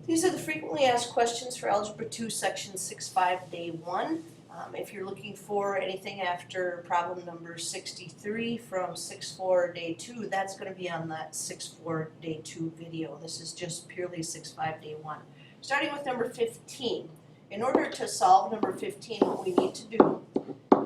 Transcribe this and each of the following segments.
These are the frequently asked questions for Algebra 2, Section 6.5, Day 1. If you're looking for anything after problem number 63 from 6.4, Day 2, that's going to be on that 6.4, Day 2 video. This is just purely 6.5, Day 1. Starting with number 15. In order to solve number 15, what we need to do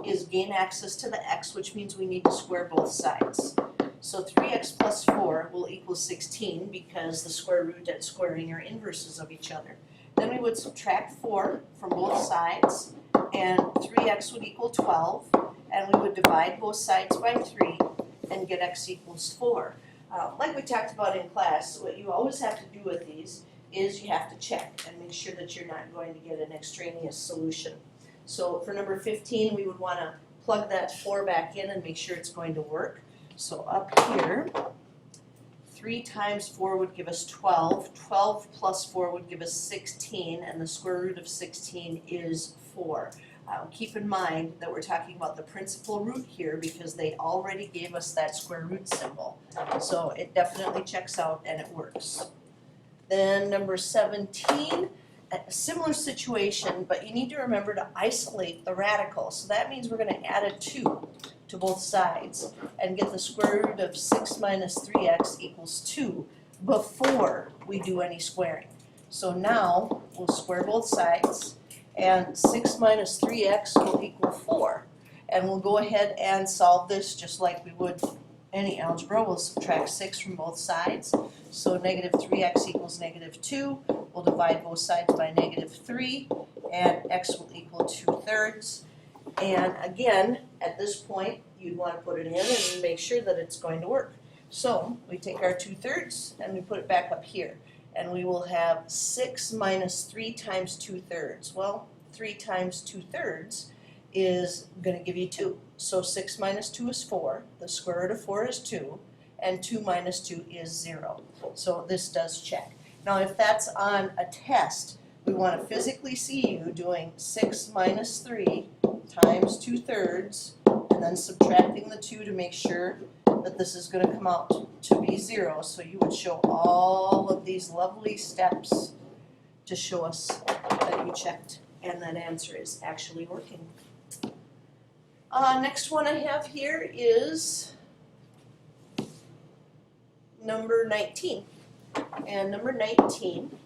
is gain access to the x, which means we need to square both sides. So 3x plus 4 will equal 16 because the square root and squaring are inverses of each other. Then we would subtract 4 from both sides, and 3x would equal 12, and we would divide both sides by 3 and get x equals 4. Like we talked about in class, what you always have to do with these is you have to check and make sure that you're not going to get an extraneous solution. So for number 15, we would want to plug that 4 back in and make sure it's going to work. So up here, 3 times 4 would give us 12. 12 plus 4 would give us 16, and the square root of 16 is 4. Keep in mind that we're talking about the principal root here because they already gave us that square root symbol. So it definitely checks out and it works. Then number 17, a similar situation, but you need to remember to isolate the radical. So that means we're going to add a 2 to both sides and get the square root of 6 minus 3x equals 2 before we do any squaring. So now we'll square both sides, and 6 minus 3x will equal 4. And we'll go ahead and solve this just like we would any algebra. We'll subtract 6 from both sides. So negative 3x equals negative 2. We'll divide both sides by negative 3, and x will equal 2/3. And again, at this point, you'd want to put it in and make sure that it's going to work. So we take our 2/3 and we put it back up here. And we will have 6 minus 3 times 2/3. Well, 3 times 2/3 is going to give you 2. So 6 minus 2 is 4. The square root of 4 is 2. And 2 minus 2 is 0. So this does check. Now if that's on a test, we want to physically see you doing 6 minus 3 times 2/3 and then subtracting the 2 to make sure that this is going to come out to be 0. So you would show all of these lovely steps to show us that you checked and that answer is actually working. Next one I have here is number 19. And number 19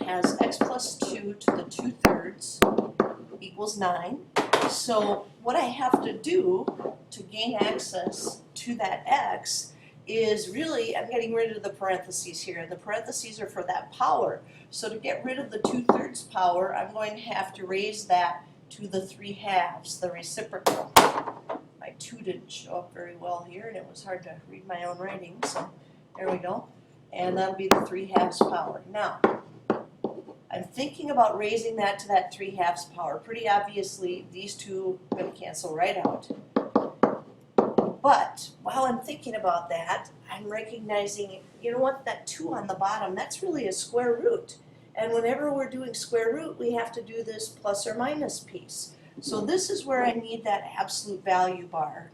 has x plus 2 to the 2/3 equals 9. So what I have to do to gain access to that x is really, I'm getting rid of the parentheses here. The parentheses are for that power. So to get rid of the 2/3 power, I'm going to have to raise that to the 3/2, the reciprocal. My 2 didn't show up very well here, and it was hard to read my own writing, so there we go. And that'll be the 3/2 power. Now, I'm thinking about raising that to that 3/2 power. Pretty obviously, these two are going to cancel right out. But while I'm thinking about that, I'm recognizing, you know what, that 2 on the bottom, that's really a square root. And whenever we're doing square root, we have to do this plus or minus piece. So this is where I need that absolute value bar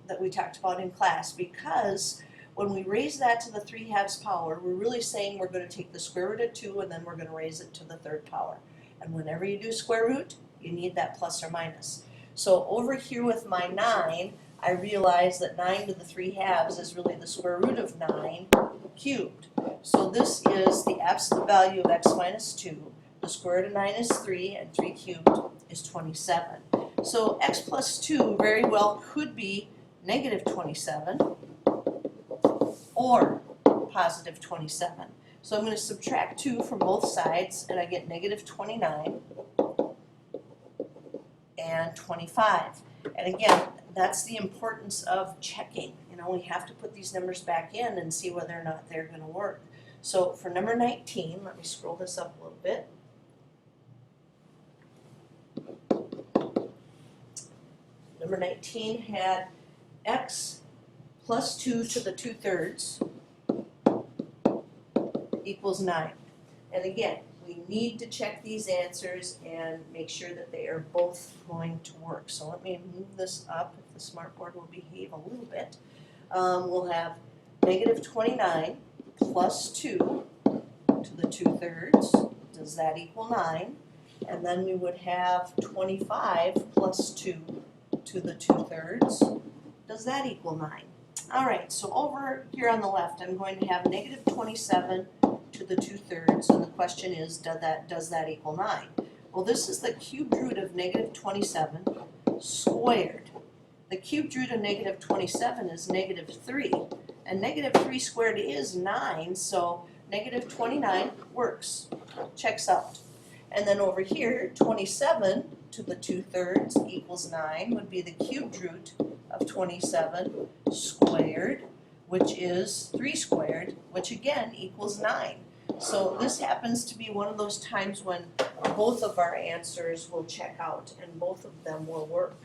that we talked about in class, because when we raise that to the 3/2 power, we're really saying we're going to take the square root of 2 and then we're going to raise it to the 3rd power. And whenever you do square root, you need that plus or minus. So over here with my 9, I realize that 9 to the 3/2 is really the square root of 9 cubed. So this is the absolute value of x minus 2. The square root of 9 is 3, and 3 cubed is 27. So x plus 2 very well could be negative 27 or positive 27. So I'm going to subtract 2 from both sides, and I get negative 29 and 25. And again, that's the importance of checking. You know, we have to put these numbers back in and see whether or not they're going to work. So for number 19, let me scroll this up a little bit. Number 19 had x plus 2 to the 2/3 equals 9. And again, we need to check these answers and make sure that they are both going to work. So let me move this up, if the smartboard will behave a little bit. We'll have negative 29 plus 2 to the the 2/3. Does that equal 9? And then we would have 25 plus 2 to the 2/3. Does that equal 9? All right, so over here on the left, I'm going to have negative 27 to the 2/3, and the question is, does that equal 9? Well, this is the cubed root of negative 27 squared. The cubed root of negative 27 is negative 3, and negative 3 squared is 9, so negative 29 works, checks out. And then over here, 27 to the 2/3 equals 9 would be the cubed root of 27 squared, which is 3 squared, which again equals 9. So this happens to be one of those times when both of our answers will check out and both of them will work.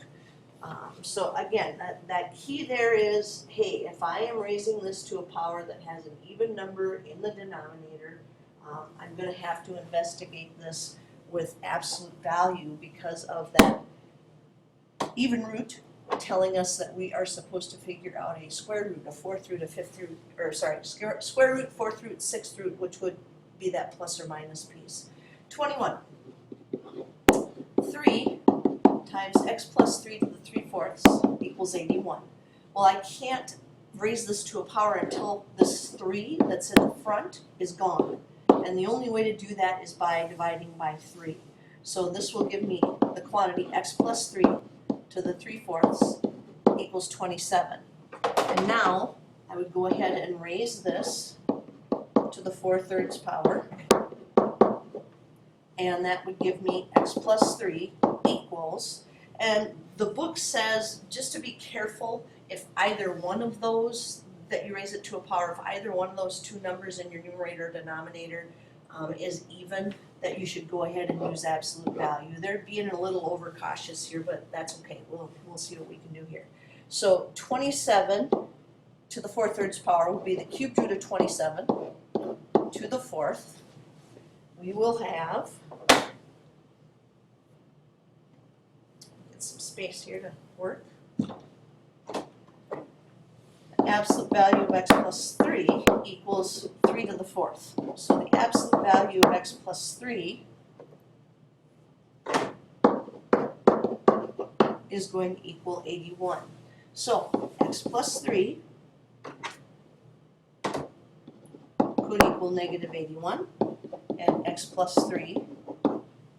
So again, that key there is, hey, if I am raising this to a power that has an even number in the denominator, I'm going to have to investigate this with absolute value because of that even root telling us that we are supposed to figure out a square root, a fourth root, a fifth root, or sorry, square root, fourth root, sixth root, which would be that plus or minus piece. 21. 3 times x plus 3 to the 3/4 equals 81. Well, I can't raise this to a power until this 3 that's in the front is gone. And the only way to do that is by dividing by 3. So this will give me the quantity x plus 3 to the 3/4 equals 27. And now I would go ahead and raise this to the 4/3 power. And that would give me x plus 3 equals, and the book says just to be careful if either one of those that you raise it to a power, if either one of those two numbers in your numerator or denominator is even, that you should go ahead and use absolute value. They're being a little overcautious here, but that's okay. We'll see what we can do here. So 27 to the 4/3 power will be the cubed root of 27 to the 4th. We will have, get some space here to work. Absolute value of x plus 3 equals 3 to the 4th. So the absolute value of x plus 3 is going to equal 81. So x plus 3 could equal negative 81, and x plus 3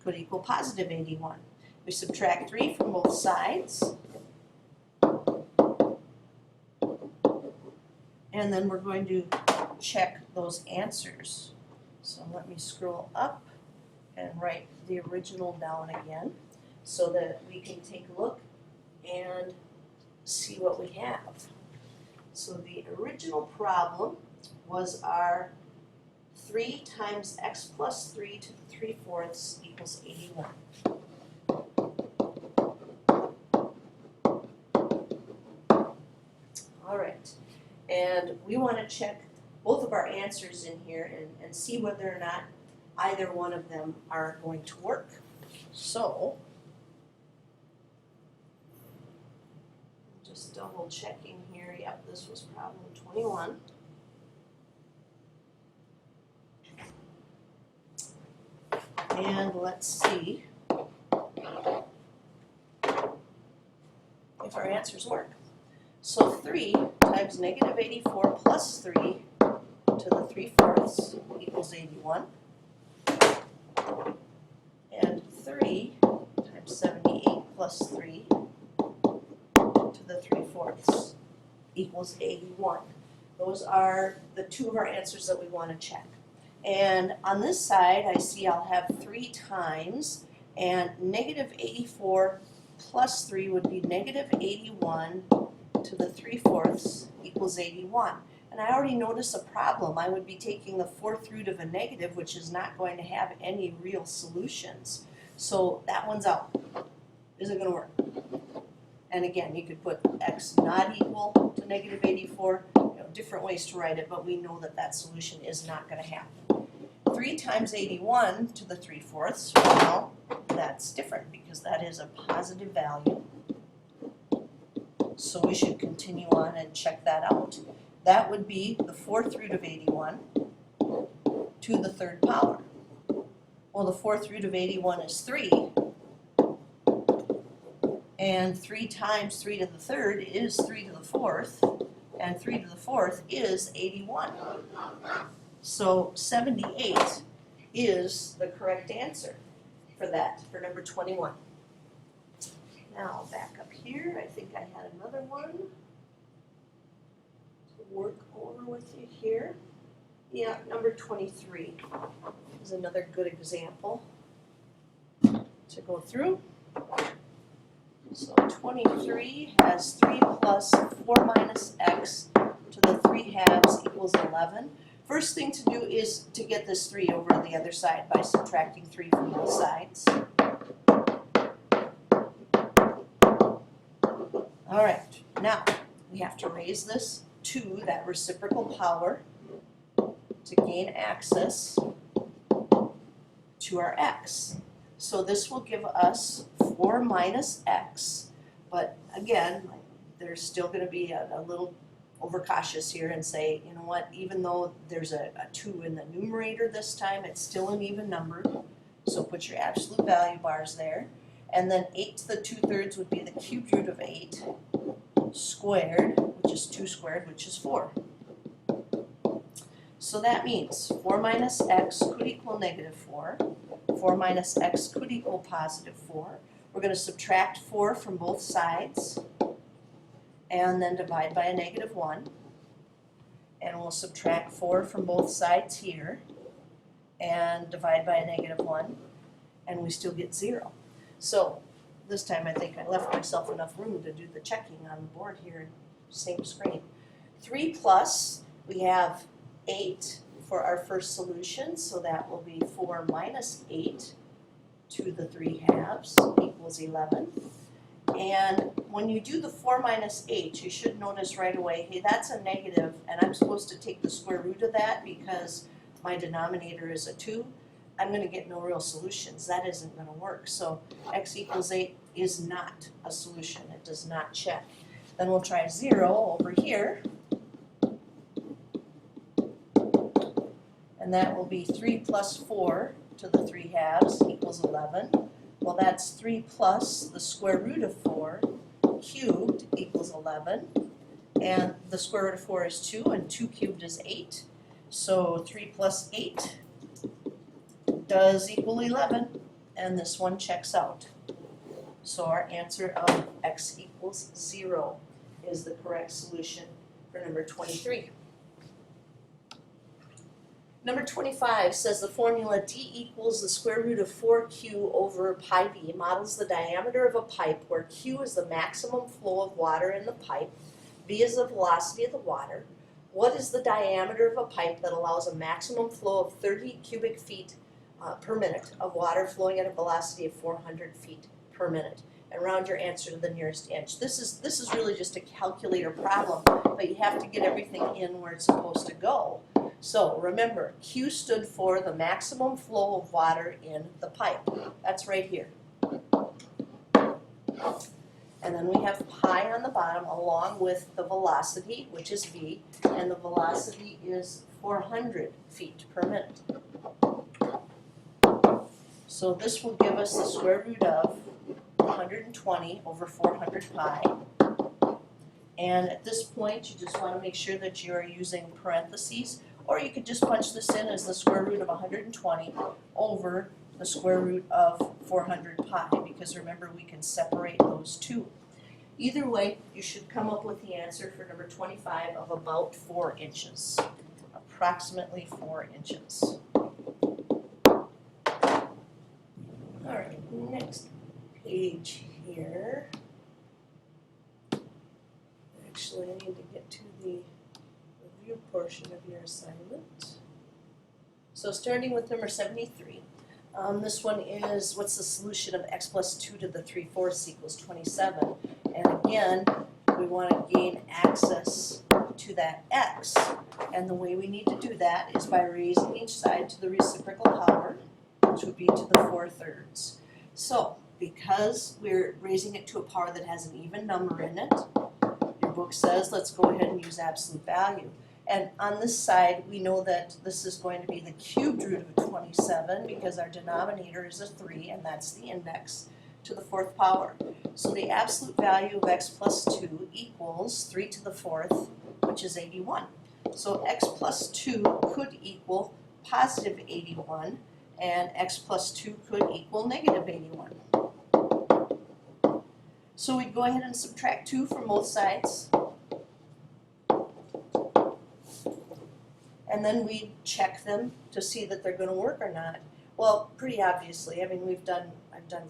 could equal positive 81. We subtract 3 from both sides, and then we're going to check those answers. So let me scroll up and write the original down again so that we can take a look and see what we have. So the original problem was our 3 times x plus 3 to the 3/4 equals 81. All right. And we want to check both of our answers in here and see whether or not either one of them are going to work. So, just double checking here. Yep, this was problem 21. And let's see if our answers work. So 3 times negative 84 plus 3 to the 3/4 equals 81. And 3 times 78 plus 3 to the 3/4 equals 81. Those are the two of our answers that we want to check. And on this side, I see I'll have 3 times, and negative 84 plus 3 would be negative 81 to the 3/4 equals 81. And I already noticed a problem. I would be taking the 4th root of a negative, which is not going to have any real solutions. So that one's out. Isn't going to work. And again, you could put x not equal to negative 84, different ways to write it, but we know that that solution is not going to happen. 3 times 81 to the 3/4, well, that's different because that is a positive value. So we should continue on and check that out. That would be the 4th root of 81 to the third power. Well, the fourth root of 81 is 3. And 3 times 3 to the third is 3 to the fourth. And 3 to the fourth is 81. So 78 is the correct answer for that, for number 21. Now back up here, I think I had another one to work over with you here. Yeah, number 23 is another good example to go through. So 23 has 3 plus 4 minus x to the 3 halves equals 11. First thing to do is to get this 3 over to the other side by subtracting 3 from both sides. All right, now we have to raise this to that reciprocal power to gain access to our x. So this will give us 4 minus x, but again, there's still going to be a little overcautious here and say, you know what, even though there's a 2 in the numerator this time, it's still an even number. So put your absolute value bars there. And then 8 to the 2/3 would be the cubed root of 8 squared, which is 2 squared, which is 4. So that means 4 minus x could equal negative 4. 4 minus x could equal positive 4. We're going to subtract 4 from both sides and then divide by a negative 1. And we'll subtract 4 from both sides here and divide by a negative 1. And we still get 0. So this time I think I left myself enough room to do the checking on the board here, same screen. 3 plus, we have 8 for our first solution, so that will be 4 minus 8 to the 3 halves equals 11. And when you do the 4 minus 8, you should notice right away, hey, that's a negative, and I'm supposed to take the square root of that because my denominator is a 2. I'm going to get no real solutions. That isn't going to work. So x equals 8 is not a solution. It does not check. Then we'll try 0 over here. And that will be 3 plus 4 to the 3 halves equals 11. Well, that's 3 plus the square root of 4 cubed equals 11. And the square root of 4 is 2, and 2 cubed is 8. So 3 plus 8 does equal 11, and this one checks out. So our answer of x equals 0 is the correct solution for number 23. Number 25 says the formula d equals the square root of 4q over pi b models the diameter of a pipe where q is the maximum flow of water in the pipe, b is the velocity of the water. What is the diameter of a pipe that allows a maximum flow of 30 cubic feet per minute of water flowing at a velocity of 400 feet per minute? And round your answer to the nearest inch. This is really just a calculator problem, but you have to get everything in where it's supposed to go. So remember, Q stood for the maximum flow of water in the pipe. That's right here. And then we have pi on the bottom along with the velocity, which is v, and the velocity is 400 feet per minute. So this will give us the square root of 120 over 400 pi. And at this point, you just want to make sure that you are using parentheses, or you could just punch this in as the square root of 120 over the square root of 400 pi, because remember, we can separate those two. Either way, you should come up with the answer for number 25 of about 4 inches, approximately 4 inches. All right, next page here. Actually, I need to get to the review portion of your assignment. So starting with number 73, this one is, what's the solution of x plus 2 to the 3/4 equals 27? And again, we want to gain access to that x. And the way we need to do that is by raising each side to the reciprocal power, which would be to the 4/3. So because we're raising it to a power that has an even number in it, your book says let's go ahead and use absolute value. And on this side, we know that this is going to be the cubed root of 27 because our denominator is a 3, and that's the index to the 4th power. So the absolute value of x plus 2 equals 3 to the 4th, which is 81. So x plus 2 could equal positive 81, and x plus 2 could equal negative 81. So we'd go ahead and subtract 2 from both sides. And then we check them to see that they're going to work or not. Well, pretty obviously. I mean, I've done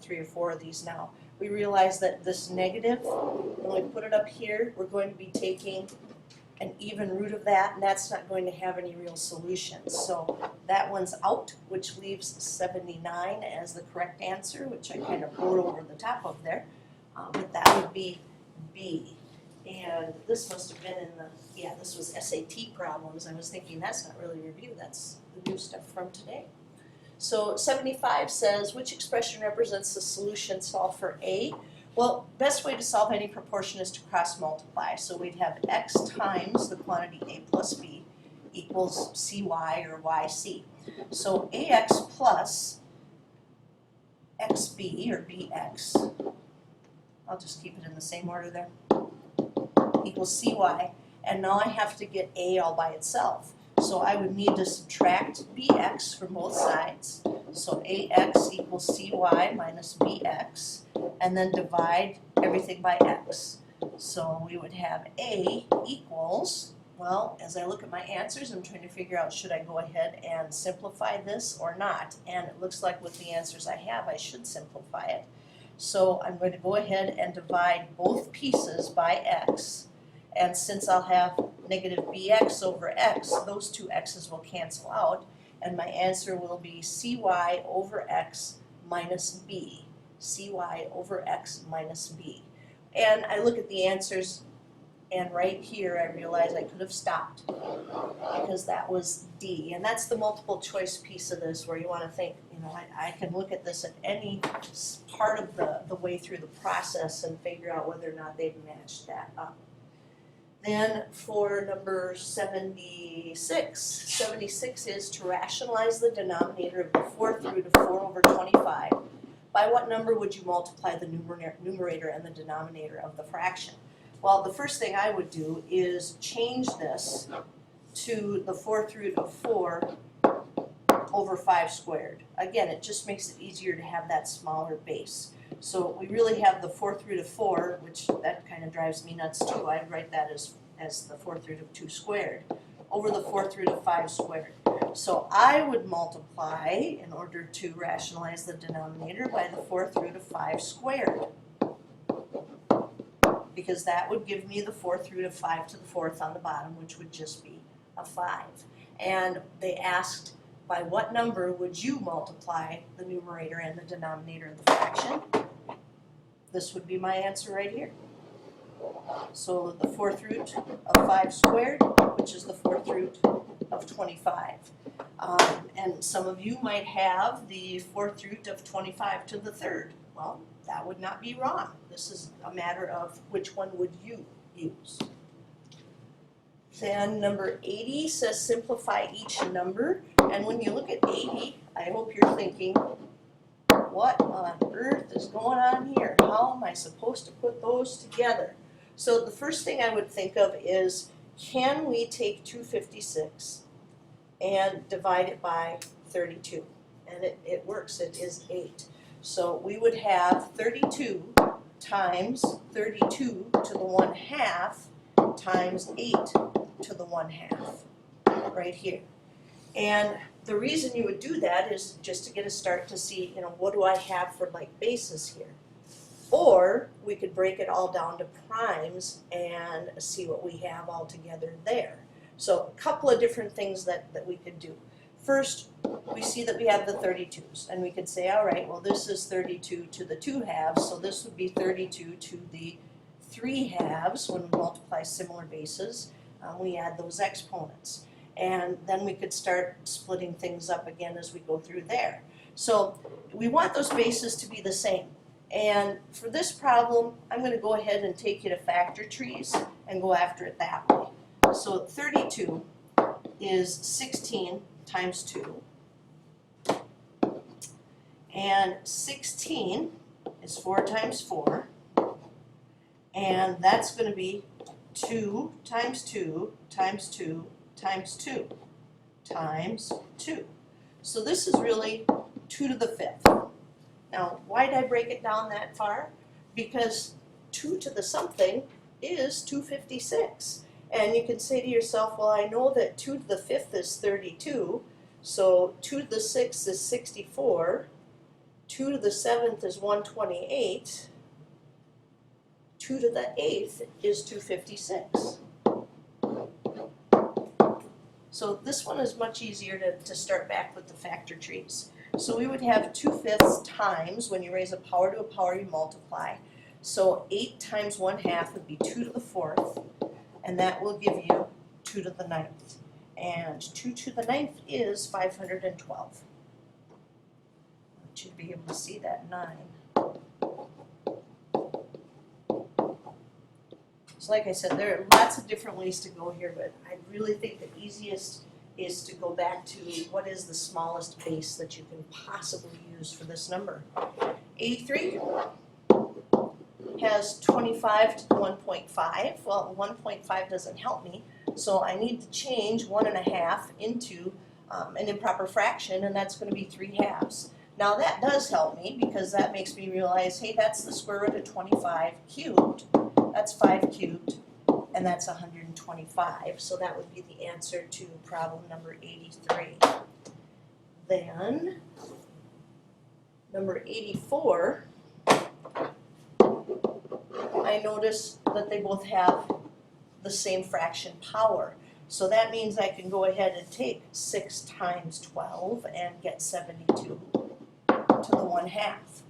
3 or 4 of these now. We realize that this negative, when we put it up here, we're going to be taking an even root of that, and that's not going to have any real solutions. So that one's out, which leaves 79 as the correct answer, which I kind of wrote over the top of there. But that would be B. And this must have been in the, yeah, this was SAT problems. I was thinking that's not really review, that's the new stuff from today. So 75 says, which expression represents the solution solved for A? Well, best way to solve any proportion is to cross multiply. So we'd have x times the quantity A plus B equals CY or YC. So AX plus XB or BX, I'll just keep it in the same order there, equals CY, and now I have to get A all by itself. So I would need to subtract BX from both sides. So AX equals CY minus BX, and then divide everything by X. So we would have A equals, well, as I look at my answers, I'm trying to figure out should I go ahead and simplify this or not. And it looks like with the answers I have, I should simplify it. So I'm going to go ahead and divide both pieces by X. And since I'll have negative bx over x, those two x's will cancel out, and my answer will be cy over x minus b. Cy over x minus b. And I look at the answers, and right here I realize I could have stopped because that was D. And that's the multiple choice piece of this, where you want to think, you know, I can look at this at any part of the way through the process and figure out whether or not they've matched that up. Then for number 76 is to rationalize the denominator of the 4th root of 4 over 25. By what number would you multiply the numerator and the denominator of the fraction? Well, the first thing I would do is change this to the 4th root of 4 over 5 squared. Again, it just makes it easier to have that smaller base. So we really have the 4th root of 4, which that kind of drives me nuts too. I'd write that as the 4th root of 2 squared over the 4th root of 5 squared. So I would multiply, in order to rationalize the denominator, by the 4th root of 5 squared, because that would give me the 4th root of 5 to the 4th on the bottom, which would just be a 5. And they asked, by what number would you multiply the numerator and the denominator of the fraction? This would be my answer right here. So the 4th root of 5 squared, which is the 4th root of 25. And some of you might have the 4th root of 25 to the 3rd. Well, that would not be wrong. This is a matter of which one would you use. Then number 80 says simplify each number. And when you look at 80, I hope you're thinking, what on earth is going on here? How am I supposed to put those together? So the first thing I would think of is, can we take 256 and divide it by 32? And it works, it is 8. So we would have 32 times 32 to the 1/2 times 8 to the 1/2, right here. And the reason you would do that is just to get a start to see, you know, what do I have for like bases here? Or we could break it all down to primes and see what we have all together there. So a couple of different things that we could do. First, we see that we have the 32s, and we could say, all right, well, this is 32 to the 2/2, so this would be 32 to the 3/2. When we multiply similar bases, we add those exponents. And then we could start splitting things up again as we go through there. So we want those bases to be the same. And for this problem, I'm going to go ahead and take you to factor trees and go after it that way. So 32 is 16 times 2. And 16 is 4 times 4. And that's going to be 2 times 2 times 2 times 2 times 2. So this is really 2 to the 5th. Now, why did I break it down that far? Because 2 to the something is 256. And you can say to yourself, well, I know that 2 to the 5th is 32, so 2 to the 6th is 64, 2 to the 7th is 128, 2 to the 8th is 256. So this one is much easier to start back with the factor trees. So we would have 2/5 times, when you raise a power to a power, you multiply. So 8 times 1/2 would be 2 to the 4th, and that will give you 2 to the 9th. And 2 to the 9th is 512. You should be able to see that 9. So like I said, there are lots of different ways to go here, but I really think the easiest is to go back to what is the smallest base that you can possibly use for this number. 83 has 25 to the 1.5. Well, 1.5 doesn't help me, so I need to change 1.5 into an improper fraction, and that's going to be 3/2. Now that does help me because that makes me realize, hey, that's the square root of 25 cubed. That's 5 cubed, and that's 125. So that would be the answer to problem number 83. Then, number 84, I notice that they both have the same fraction power. So that means I can go ahead and take 6 times 12 and get 72 to the 1/2.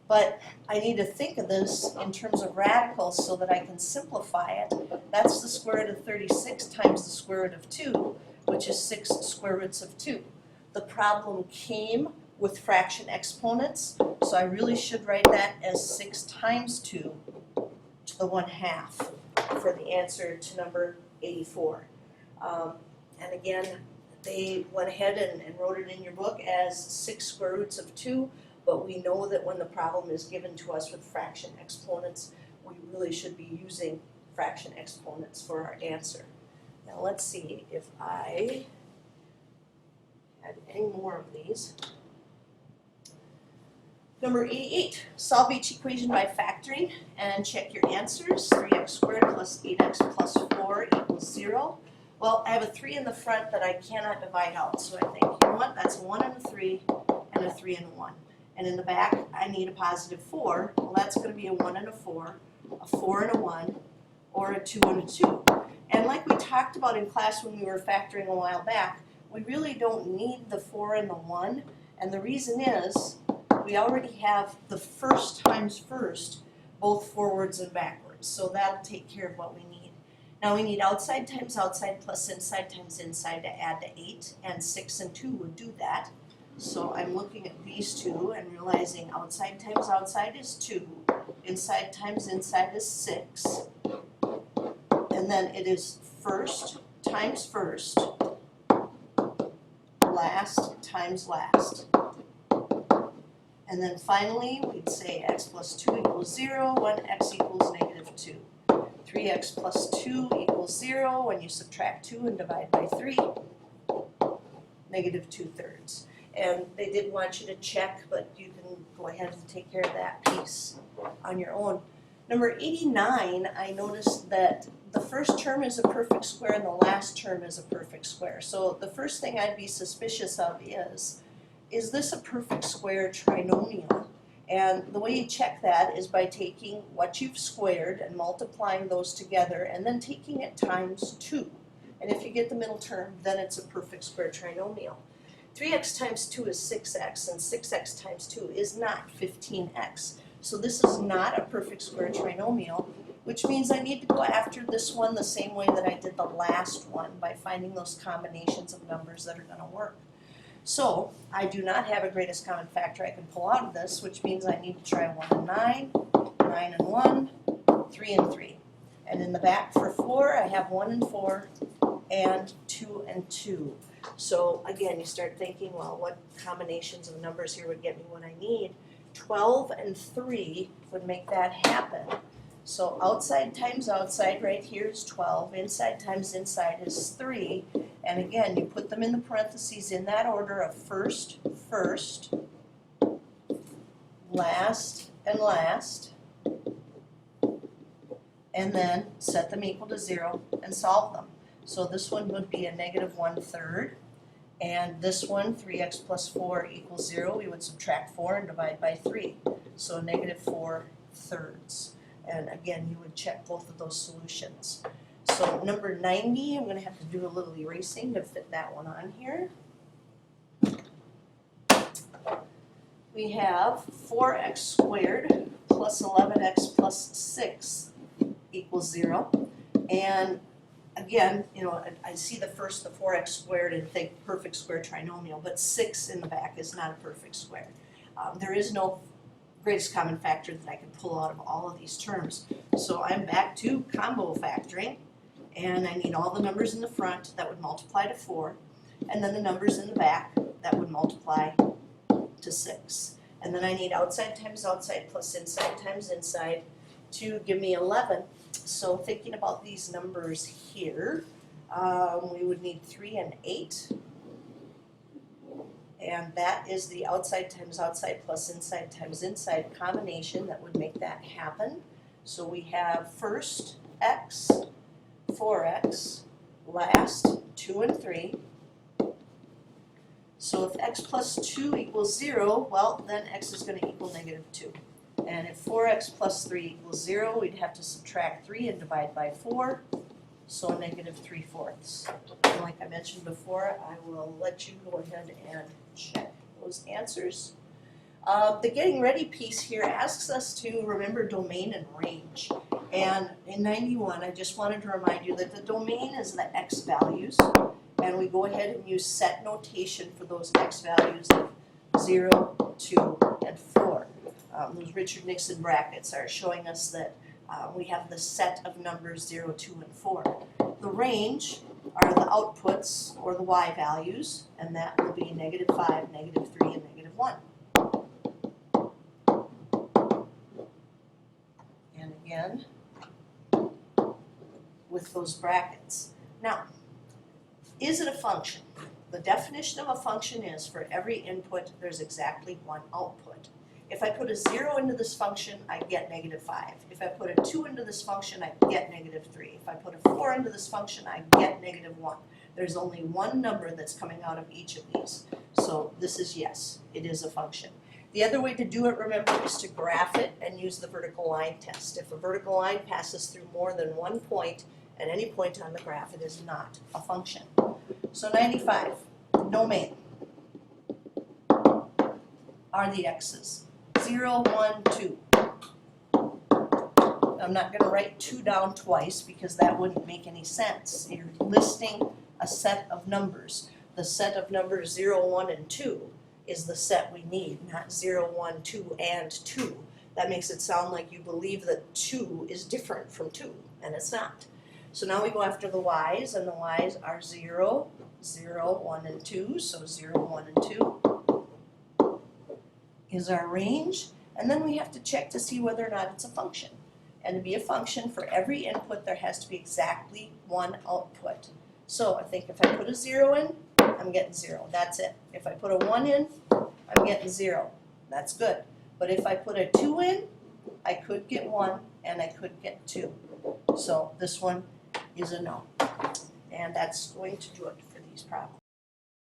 But I need to think of this in terms of radicals so that I can simplify it. That's the square root of 36 times the square root of 2, which is 6 square roots of 2. The problem came with fraction exponents, so I really should write that as 6 times 2 to the 1/2 for the answer to number 84. And again, they went ahead and wrote it in your book as 6 square roots of 2. But we know that when the problem is given to us with fraction exponents, we really should be using fraction exponents for our answer. Now let's see if I had any more of these. Number 88, solve each equation by factoring and check your answers. 3x squared plus 8x plus 4 equals 0. Well, I have a 3 in the front that I cannot divide out, so I think, you know what, that's a 1 and a 3 and a 3 and 1. And in the back, I need a positive 4. Well, that's going to be a 1 and a 4 and a 1, or a 2 and a 2. And like we talked about in class when we were factoring a while back, we really don't need the 4 and the 1. And the reason is we already have the first times first, both forwards and backwards. So that'll take care of what we need. Now we need outside times outside plus inside times inside to add to 8. And 6 and 2 would do that. So I'm looking at these two and realizing outside times outside is 2, inside times inside is 6, and then it is first times first, last times last. And then finally we'd say x plus 2 equals 0 when x equals negative 2. 3x plus 2 equals 0 when you subtract 2 and divide by 3, negative 2/3. And they did want you to check, but you can go ahead and take care of that piece on your own. Number 89, I noticed that the first term is a perfect square and the last term is a perfect square. So the first thing I'd be suspicious of is this a perfect square trinomial? And the way you check that is by taking what you've squared and multiplying those together and then taking it times 2. And if you get the middle term, then it's a perfect square trinomial. 3x times 2 is 6x, and 6x times 2 is not 15x. So this is not a perfect square trinomial, which means I need to go after this one the same way that I did the last one by finding those combinations of numbers that are going to work. So I do not have a greatest common factor I can pull out of this, which means I need to try 1 and 9, 9 and 1, 3 and 3. And in the back for 4, I have 1 and 4, and 2 and 2. So again, you start thinking, well, what combinations of numbers here would get me what I need? 12 and 3 would make that happen. So outside times outside right here is 12, inside times inside is 3, and again, you put them in the parentheses in that order of first, first, last, and last, and then set them equal to 0 and solve them. So this one would be a negative 1/3, and this one, 3x plus 4 equals 0, we would subtract 4 and divide by 3, so negative 4/3. And again, you would check both of those solutions. So number 90, I'm going to have to do a little erasing to fit that one on here. We have 4x squared plus 11x plus 6 equals 0. And again, you know, I see the 4x squared and think perfect square trinomial, but 6 in the back is not a perfect square. There is no greatest common factor that I can pull out of all of these terms. So I'm back to combo factoring, and I need all the numbers in the front that would multiply to 4, and then the numbers in the back that would multiply to 6. And then I need outside times outside plus inside times inside to give me 11. So thinking about these numbers here, we would need 3 and 8. And that is the outside times outside plus inside times inside combination that would make that happen. So we have first x, 4x, last 2 and 3. So if x plus 2 equals 0, well, then x is going to equal negative 2. And if 4x plus 3 equals 0, we'd have to subtract 3 and divide by 4, so negative 3/4. And like I mentioned before, I will let you go ahead and check those answers. The getting ready piece here asks us to remember domain and range. And in 91, I just wanted to remind you that the domain is the x values, and we go ahead and use set notation for those x values of 0, 2, and 4. Those Richard Nixon brackets are showing us that we have the set of numbers 0, 2, and 4. The range are the outputs, or the y values, and that will be negative 5, negative 3, and negative 1. And again, with those brackets. Now, is it a function? The definition of a function is for every input, there's exactly one output. If I put a 0 into this function, I get negative 5. If I put a 2 into this function, I get negative 3. If I put a 4 into this function, I get negative 1. There's only one number that's coming out of each of these. So this is yes, it is a function. The other way to do it, remember, is to graph it and use the vertical line test. If a vertical line passes through more than one point at any point on the graph, it is not a function. So 95, domain, are the x's. 0, 1, 2. I'm not going to write 2 down twice because that wouldn't make any sense. You're listing a set of numbers. The set of numbers 0, 1, and 2 is the set we need, not 0, 1, 2, and 2. That makes it sound like you believe that 2 is different from 2, and it's not. So now we go after the y's, and the y's are 0, 0, 1, and 2, so 0, 1, and 2. Is our range, and then we have to check to see whether or not it's a function. And to be a function, for every input there has to be exactly one output. So I think if I put a 0 in, I'm getting 0. That's it. If I put a 1 in, I'm getting 0. That's good. But if I put a 2 in, I could get 1 and I could get 2. So this one is a no. And that's going to do it for these problems.